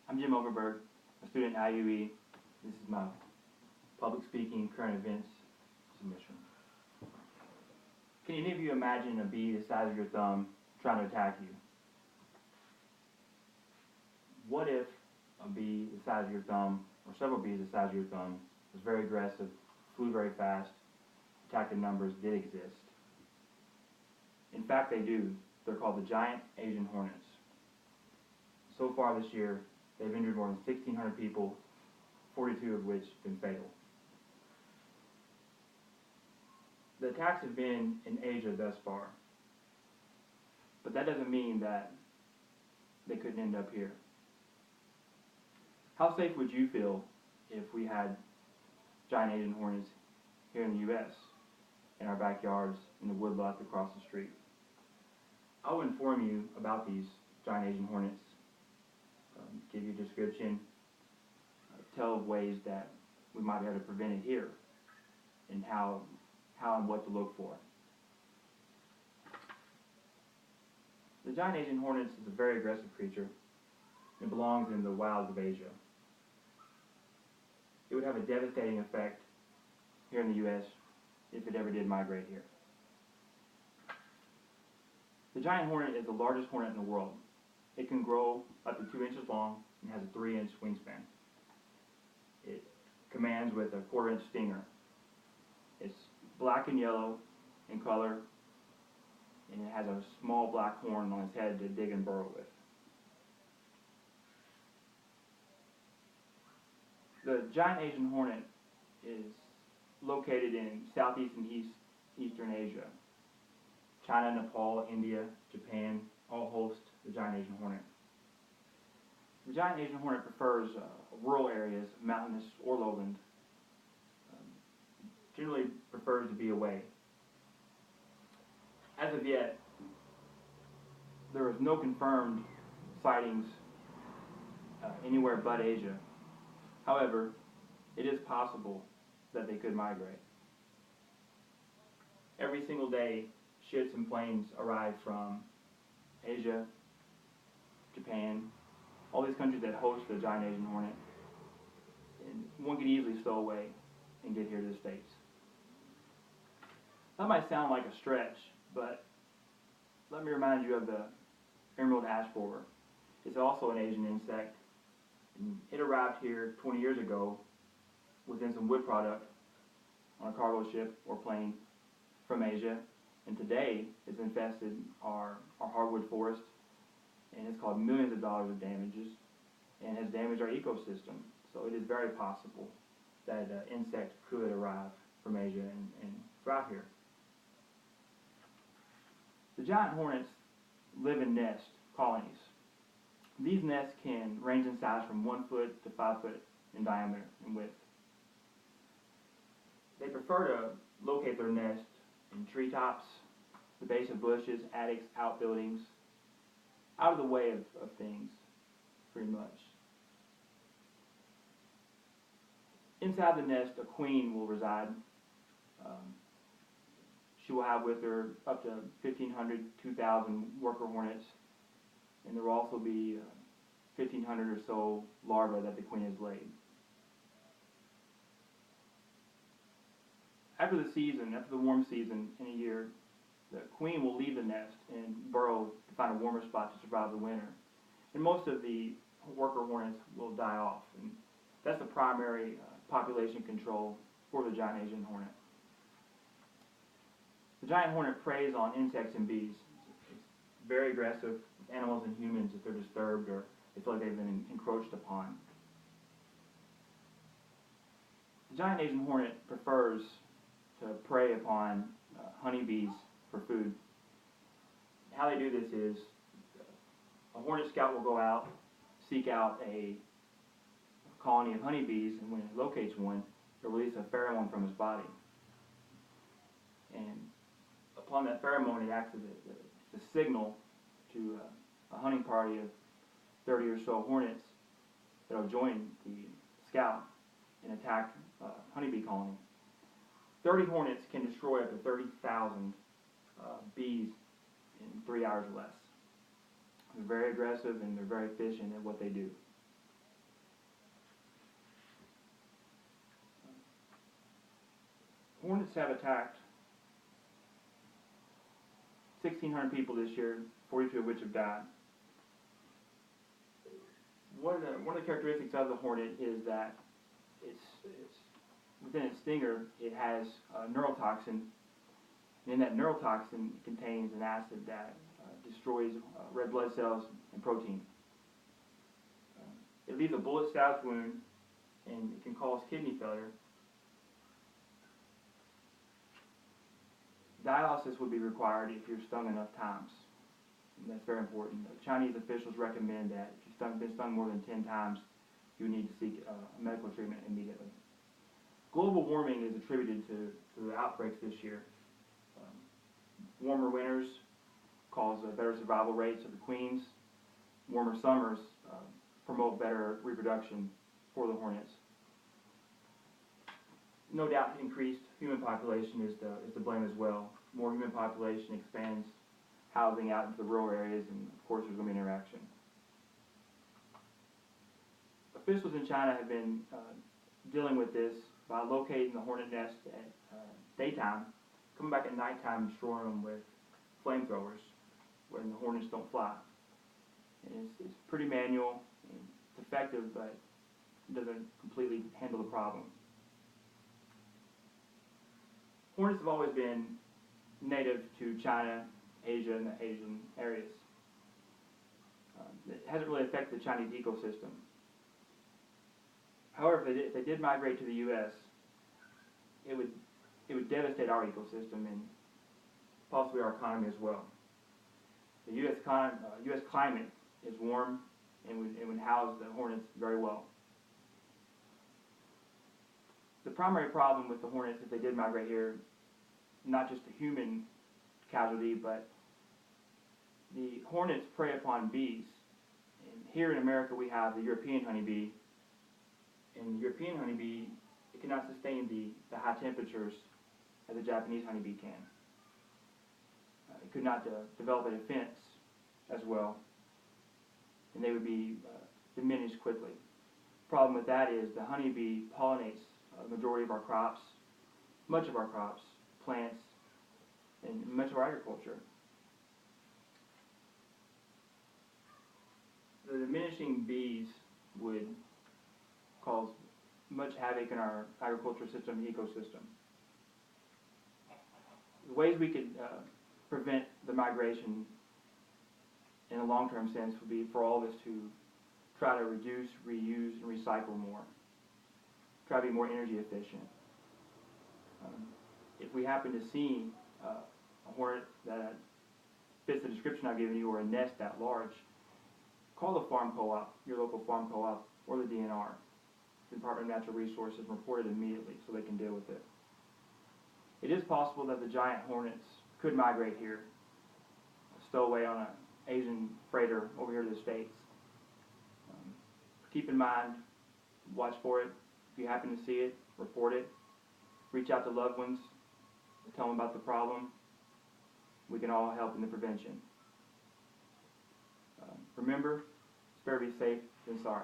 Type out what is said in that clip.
I'm Jim Overberg, a student at IUE. This is my public speaking current events submission. Can any of you imagine a bee the size of your thumb trying to attack you? What if a bee the size of your thumb, or several bees the size of your thumb, was very aggressive, flew very fast, attacked in numbers, did exist? In fact, they do. They're called the giant Asian hornets. So far this year, they've injured more than 1,600 people, 42 of which have been fatal. The attacks have been in Asia thus far, but that doesn't mean that they couldn't end up here. How safe would you feel if we had giant Asian hornets here in the U.S., in our backyards, in the woodlot across the street? I will inform you about these giant Asian hornets, give you a description, tell of ways that we might be able to prevent it here, and how and what to look for. The giant Asian hornet is a very aggressive creature. It belongs in the wilds of Asia. It would have a devastating effect here in the U.S. if it ever did migrate here. The giant hornet is the largest hornet in the world. It can grow up to 2 inches long and has a 3-inch wingspan. It commands with a 1/4-inch stinger. It's black and yellow in color, and it has a small black horn on its head to dig and burrow with. The giant Asian hornet is located in Southeast and Eastern Asia. China, Nepal, India, Japan all host the giant Asian hornet. The giant Asian hornet prefers rural areas, mountainous or lowland. Generally prefers to be away. As of yet, there is no confirmed sightings anywhere but Asia. However, it is possible that they could migrate. Every single day, ships and planes arrive from Asia, Japan, all these countries that host the giant Asian hornet, and one could easily stow away and get here to the States. That might sound like a stretch, but let me remind you of the emerald ash borer. It's also an Asian insect. It arrived here 20 years ago within some wood product on a cargo ship or plane from Asia, and today it's infested our hardwood forest, and it's caused millions of dollars of damages and has damaged our ecosystem. So it is very possible that insects could arrive from Asia and thrive here. The giant hornets live in nest colonies. These nests can range in size from 1 foot to 5 foot in diameter and width. They prefer to locate their nest in treetops, the base of bushes, attics, outbuildings, out of the way of things, pretty much. Inside the nest, a queen will reside. She will have with her up to 1,500, 2,000 worker hornets, and there will also be 1,500 or so larvae that the queen has laid. After the warm season in a year, the queen will leave the nest and burrow to find a warmer spot to survive the winter. And most of the worker hornets will die off, and that's the primary population control for the giant Asian hornet. The giant hornet preys on insects and bees. It's very aggressive with animals and humans if they're disturbed or they feel like they've been encroached upon. The giant Asian hornet prefers to prey upon honeybees for food. How they do this is a hornet scout will go out, seek out a colony of honeybees, and when it locates one, it'll release a pheromone from his body. And upon that pheromone, it acts as a signal to a hunting party of 30 or so hornets that will join the scout and attack a honeybee colony. 30 hornets can destroy up to 30,000 bees in 3 hours or less. They're very aggressive and they're very efficient at what they do. hornets have attacked 1,600 people this year, 42 of which have died. One of the characteristics of the hornet is that it's within its stinger it has neurotoxin, and in that neurotoxin it contains an acid that destroys red blood cells and protein. It leaves a bullet-sized wound, and it can cause kidney failure. Dialysis would be required if you're stung enough times. And that's very important. Chinese officials recommend that if you've been stung more than 10 times, you need to seek medical treatment immediately. Global warming is attributed to the outbreaks this year. Warmer winters cause better survival rates of the queens. Warmer summers promote better reproduction for the hornets. No doubt increased human population is to blame as well. More human population expands housing out into the rural areas, and of course there's going to be interaction. Officials in China have been dealing with this by locating the hornet nest at daytime, coming back at nighttime and destroying them with flamethrowers when the hornets don't fly. And it's pretty manual, and it's effective, but it doesn't completely handle the problem. Hornets have always been native to China, Asia, and the Asian areas. It hasn't really affected the Chinese ecosystem. However, if they did migrate to the U.S., it would devastate our ecosystem and possibly our economy as well. The U.S. climate is warm and would house the hornets very well. The primary problem with the hornets, if they did migrate here, not just a human casualty, but the hornets prey upon bees. And here in America we have the European honeybee, and the European honeybee, it cannot sustain the high temperatures as the Japanese honeybee can. It could not develop a defense as well, and they would be diminished quickly. The problem with that is the honeybee pollinates the majority of our crops, much of our crops, plants, and much of our agriculture. The diminishing bees would cause much havoc in our agriculture system and ecosystem. The ways we could prevent the migration in a long-term sense would be for all of us to try to reduce, reuse, and recycle more. Try to be more energy efficient. If we happen to see a hornet that fits the description I've given you, or a nest that large, call the farm co-op, your local farm co-op, or the DNR, the Department of Natural Resources, and report it immediately so they can deal with it. It is possible that the giant hornets could migrate here, stow away on an Asian freighter over here to the States. Keep in mind, watch for it. If you happen to see it, report it. Reach out to loved ones, tell them about the problem. We can all help in the prevention. Remember, it's better to be safe than sorry.